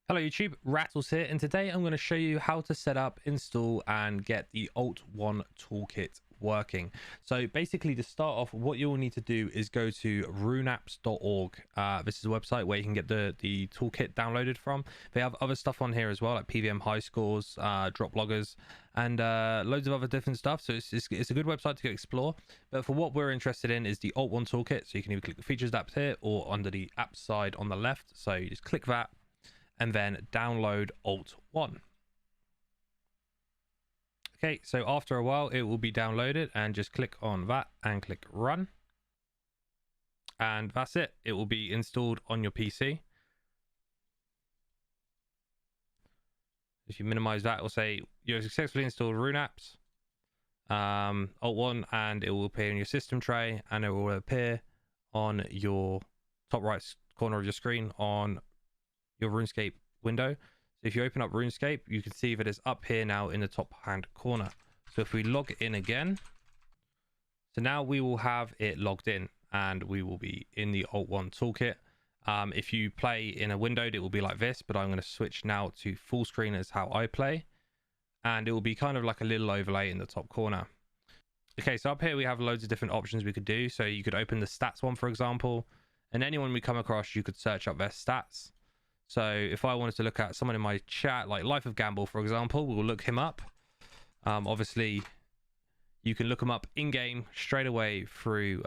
Hello YouTube, Rattles here, and today I'm going to show you how to set up, install and get the Alt1 toolkit working. So basically, to start off, what you'll need to do is go to runeapps.org. This is a website where you can get the toolkit downloaded from. They have other stuff on here as well, like PVM high scores, drop loggers, and loads of other different stuff. So it's a good website to go explore. But for what we're interested in is the Alt1 toolkit. So you can either click the features tab here or under the app side on the left. So you just click that and then download Alt1. Okay, so after a while it will be downloaded, and just click on that and click run, and that's it. It will be installed on your PC. If you minimize that, it will say you have successfully installed Runeapps Alt1, and it will appear in your system tray, and it will appear on your top right corner of your screen on your Runescape window. So if you open up Runescape, you can see that it's up here now in the top hand corner. So if we log in again, so now we will have it logged in and we will be in the Alt1 toolkit. If you play in a windowed, it will be like this, but I'm going to switch now to full screen as how I play, and it will be kind of like a little overlay in the top corner. Okay, so up here we have loads of different options we could do. So you could open the stats one, for example, and anyone we come across, you could search up their stats. So if I wanted to look at someone in my chat, like Life of Gamble, for example, we'll look him up. Obviously, you can look him up in-game straight away through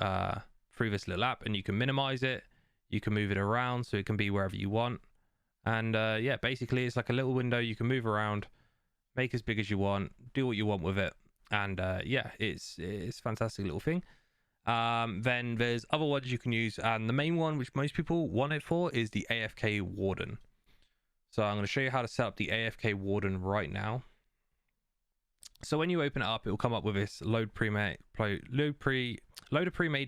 this little app, and you can minimize it. You can move it around so it can be wherever you want. And yeah, basically, it's like a little window you can move around, make as big as you want, do what you want with it. And yeah, it's a fantastic little thing. Then there's other ones you can use, and the main one which most people want it for is the AFK warden. So I'm going to show you how to set up the AFK warden right now. So when you open it up, it will come up with this load a pre-made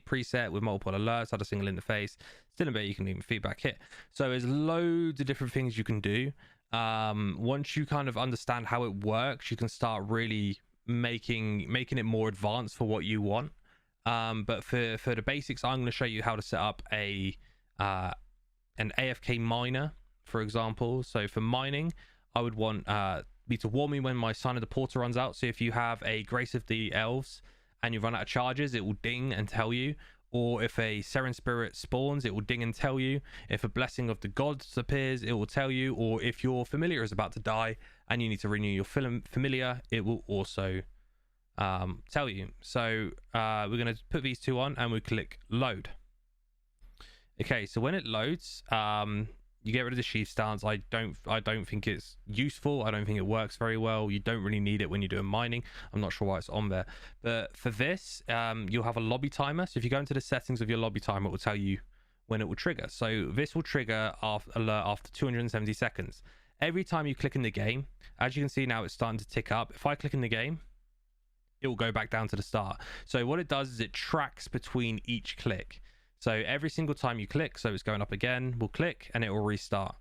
preset with multiple alerts, add a single interface, still in beta, you can leave feedback here. So there's loads of different things you can do. Once you kind of understand how it works, you can start really making it more advanced for what you want. But for the basics, I'm going to show you how to set up an AFK miner, for example. So for mining, I would want me to warn me when my Sign of the Porter runs out. So if you have a Grace of the Elves and you run out of charges, it will ding and tell you. Or if a Seren Spirit spawns, it will ding and tell you. If a Blessing of the Gods appears, it will tell you. Or if your familiar is about to die and you need to renew your familiar, it will also tell you. So we're going to put these two on and we click load. Okay, so when it loads, you get rid of the sheath stance. I don't think it's useful. I don't think it works very well. You don't really need it when you're doing mining. I'm not sure why it's on there, but for this, you'll have a lobby timer. So if you go into the settings of your lobby timer, it will tell you when it will trigger. So this will trigger alert after 270 seconds. Every time you click in the game, as you can see now, it's starting to tick up. If I click in the game, it will go back down to the start. So what it does is it tracks between each click. So every single time you click, so it's going up again, we'll click and it will restart.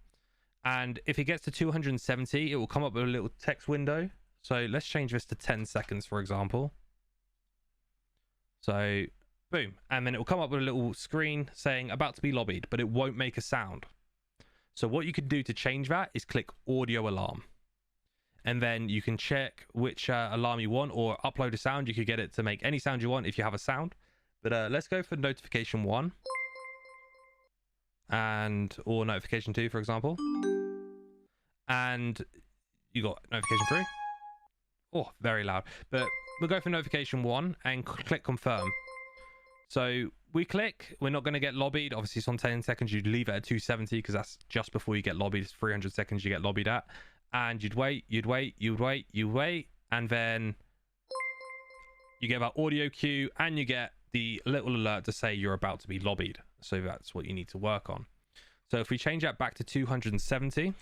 And if it gets to 270, it will come up with a little text window. So let's change this to 10 seconds, for example. So boom. And then it will come up with a little screen saying about to be lobbied, but it won't make a sound. So what you could do to change that is click audio alarm. And then you can check which alarm you want, or upload a sound. You could get it to make any sound you want if you have a sound. But let's go for notification 1 or notification 2, for example. And you got notification 3. Oh, very loud. But we'll go for notification 1 and click confirm. So we click, we're not going to get lobbied. Obviously it's on 10 seconds. You'd leave it at 270 because that's just before you get lobbied. It's 300 seconds you get lobbied at. And you'd wait, and then you get that audio cue and you get the little alert to say you're about to be lobbied. So that's what you need to work on. So if we change that back to 270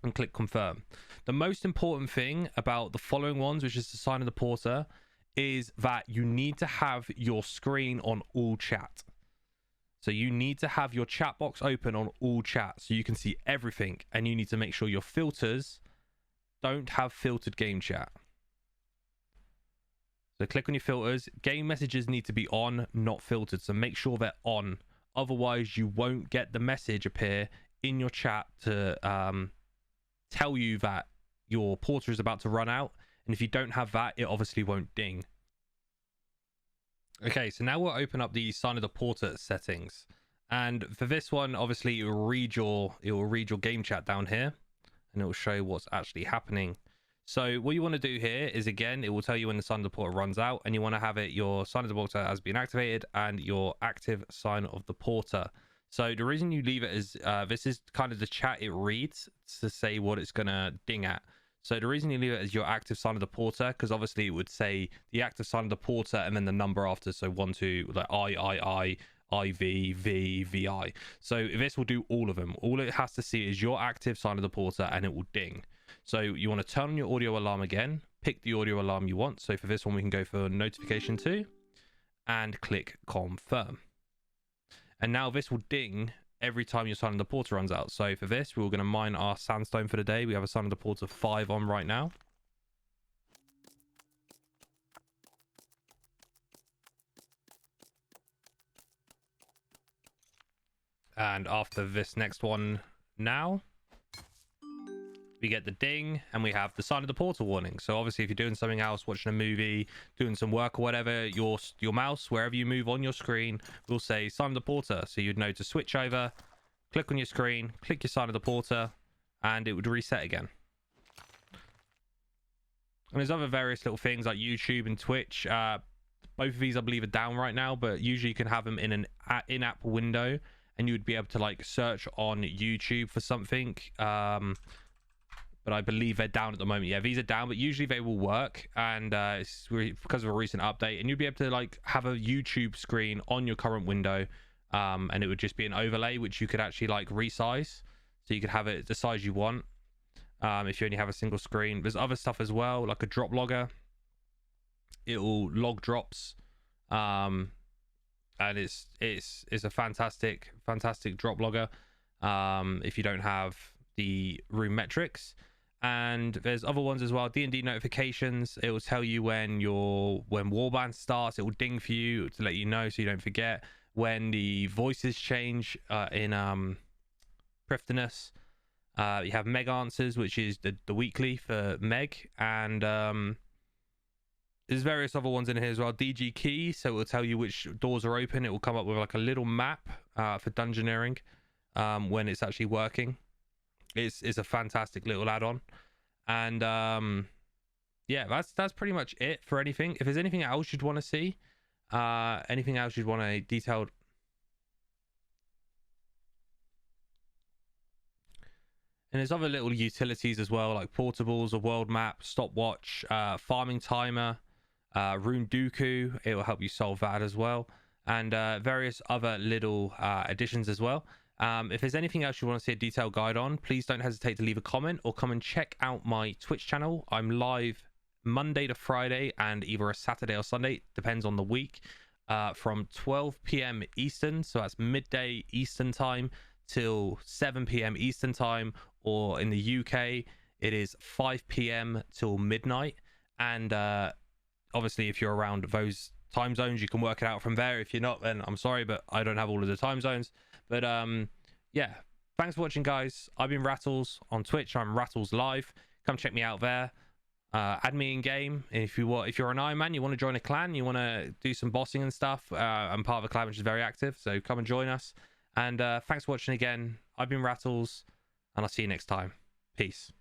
and click confirm, the most important thing about the following ones, which is the Sign of the Porter, is that you need to have your screen on all chat. So you need to have your chat box open on all chat so you can see everything, and you need to make sure your filters don't have filtered game chat. So click on your filters. Game messages need to be on, not filtered. So make sure they're on. Otherwise, you won't get the message appear in your chat to tell you that your porter is about to run out, and if you don't have that, it obviously won't ding. Okay, so now we'll open up the sign of the porter settings, and for this one, obviously it will read your game chat down here, and it will show what's actually happening. So what you want to do here is, again, it will tell you when the sign of the porter runs out, and you want to have it your sign of the porter has been activated and your active sign of the porter. So the reason you leave it is this is kind of the chat it reads to say what it's gonna ding at. So the reason you leave it as your active sign of the porter, because obviously it would say the active sign of the porter and then the number after, so 1 2 like I IV V VI. So this will do all of them. All it has to see is your active sign of the porter, and it will ding. So you want to turn on your audio alarm again, pick the audio alarm you want. So for this one, we can go for notification 2 and click confirm. And now this will ding every time your sign of the porter runs out. So for this, we're going to mine our sandstone for the day. We have a sign of the porter 5 on right now. And after this next one now, we get the ding, and we have the sign of the porter warning. So obviously if you're doing something else, watching a movie, doing some work or whatever, your mouse, wherever you move on your screen, will say sign of the porter. So you'd know to switch over, click on your screen, click your sign of the porter, and it would reset again. And there's other various little things like YouTube and Twitch. Both of these I believe are down right now, but usually you can have them in an in-app window, and you would be able to like search on YouTube for something. But I believe they're down at the moment. Yeah, these are down, but usually they will work, and it's because of a recent update, and you'll be able to like have a YouTube screen on your current window, and it would just be an overlay which you could actually like resize, so you could have it the size you want if you only have a single screen. There's other stuff as well, like a drop logger. It will log drops, and it's a fantastic drop logger if you don't have the room metrics. And there's other ones as well. D&D notifications, it will tell you when warband starts. It will ding for you to let you know so you don't forget. When the voices change in Prifdinus, you have Meg answers, which is the weekly for Meg, and there's various other ones in here as well. DG key, so it will tell you which doors are open. It will come up with like a little map for dungeoneering when it's actually working. It's a fantastic little add-on. And yeah, that's pretty much it for anything. If there's anything else you'd want to see, anything else you'd want a detailed, and there's other little utilities as well, like portables, a world map, stopwatch, farming timer, Rune Dooku. It will help you solve that as well, and various other little additions as well. If there's anything else you want to see a detailed guide on, please don't hesitate to leave a comment or come and check out my Twitch channel. I'm live Monday to Friday and either a Saturday or Sunday, depends on the week, from 12 p.m. Eastern, so that's midday Eastern time, till 7 p.m. Eastern time, or in the UK it is 5 p.m. till midnight. And obviously if you're around those time zones, you can work it out from there. If you're not, then I'm sorry, but I don't have all of the time zones. But yeah, thanks for watching, guys. I've been Rattles on Twitch. I'm Rattles Live. Come check me out there. Add me in game if you're an Iron Man, you want to join a clan, you want to do some bossing and stuff. I'm part of a clan which is very active, so come and join us. And thanks for watching again. I've been Rattles, and I'll see you next time. Peace.